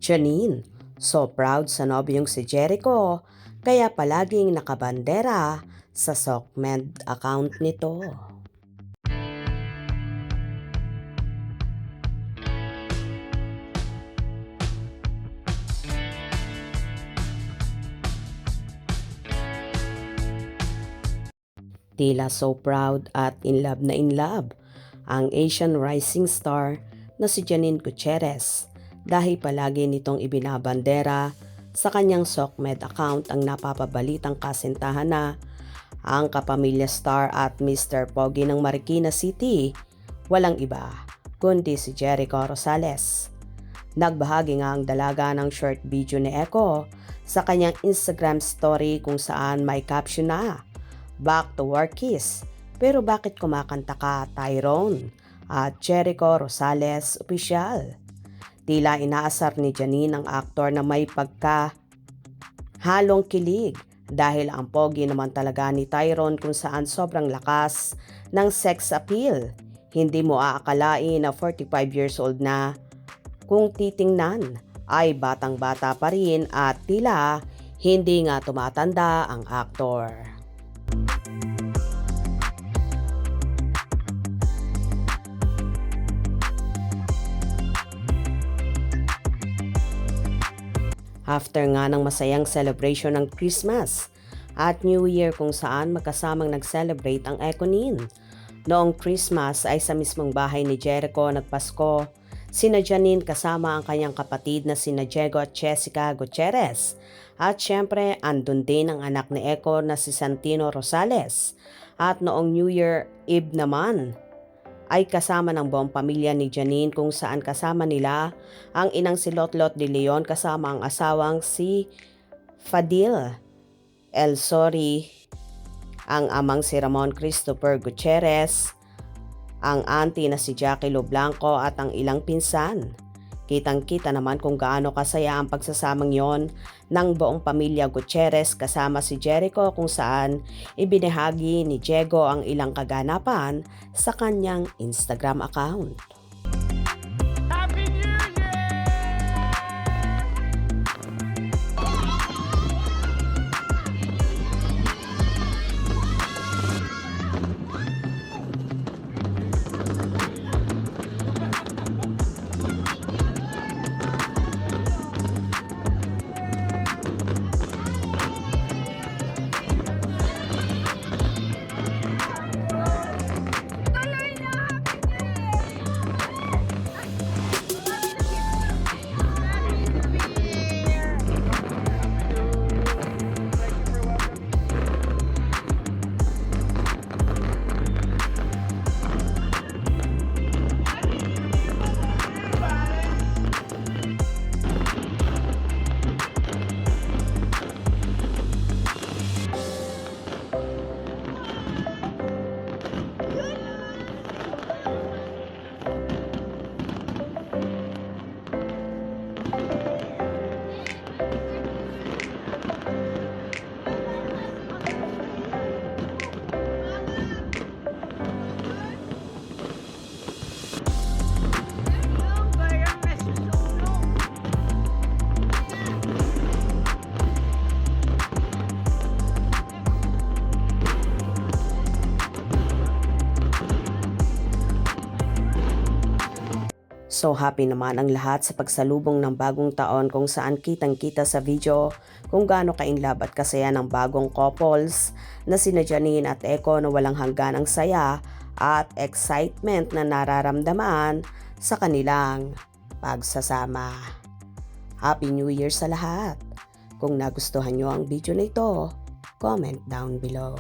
Janine, so proud sa nobyong si Jericho, kaya palaging nakabandera sa SOCMED account nito. Tila so proud at in love na in love ang Asian rising star na si Janine Gutierrez dahil palagi nitong ibinabandera sa kanyang SOCMED account ang napapabalitang kasintahan na ang kapamilya star at Mr. Pogi ng Marikina City, walang iba kundi si Jericho Rosales. Nagbahagi nga ang dalaga ng short video ni Echo sa kanyang Instagram story kung saan may caption na, "Back to work kiss, pero bakit kumakanta ka, Tyrone?" At Jericho Rosales Official. Tila inaasar ni Janine ang aktor na may halong kilig dahil ang pogi naman talaga ni Tyrone kung saan sobrang lakas ng sex appeal. Hindi mo aakalain na 45 years old na, kung titingnan ay batang-bata pa rin at tila hindi nga tumatanda ang aktor. After nga ng masayang celebration ng Christmas at New Year kung saan magkasamang nag-celebrate ang Econin. Noong Christmas ay sa mismong bahay ni Jericho nagpasko sina Janine kasama ang kanyang kapatid na sina Diego at Jessica Gutierrez. At syempre andun din ang anak ni Echo na si Santino Rosales. At noong New Year Eve naman ay kasama ng buong pamilya ni Janine kung saan kasama nila ang inang si Lotlot de Leon kasama ang asawang si Fadil El Sori, ang amang si Ramon Christopher Gutierrez, ang auntie na si Jackie Lo Blanco at ang ilang pinsan. Kitang-kita naman kung gaano kasaya ang pagsasamang yon ng buong pamilya Gutierrez kasama si Jericho kung saan ibinahagi ni Diego ang ilang kaganapan sa kanyang Instagram account. Happy New Year! So happy naman ang lahat sa pagsalubong ng bagong taon kung saan kitang-kita sa video kung gaano ka-inlove at kasaya ng bagong couples na sina Janine at Echo na walang hanggan ang saya at excitement na nararamdaman sa kanilang pagsasama. Happy New Year sa lahat! Kung nagustuhan nyo ang video na ito, comment down below.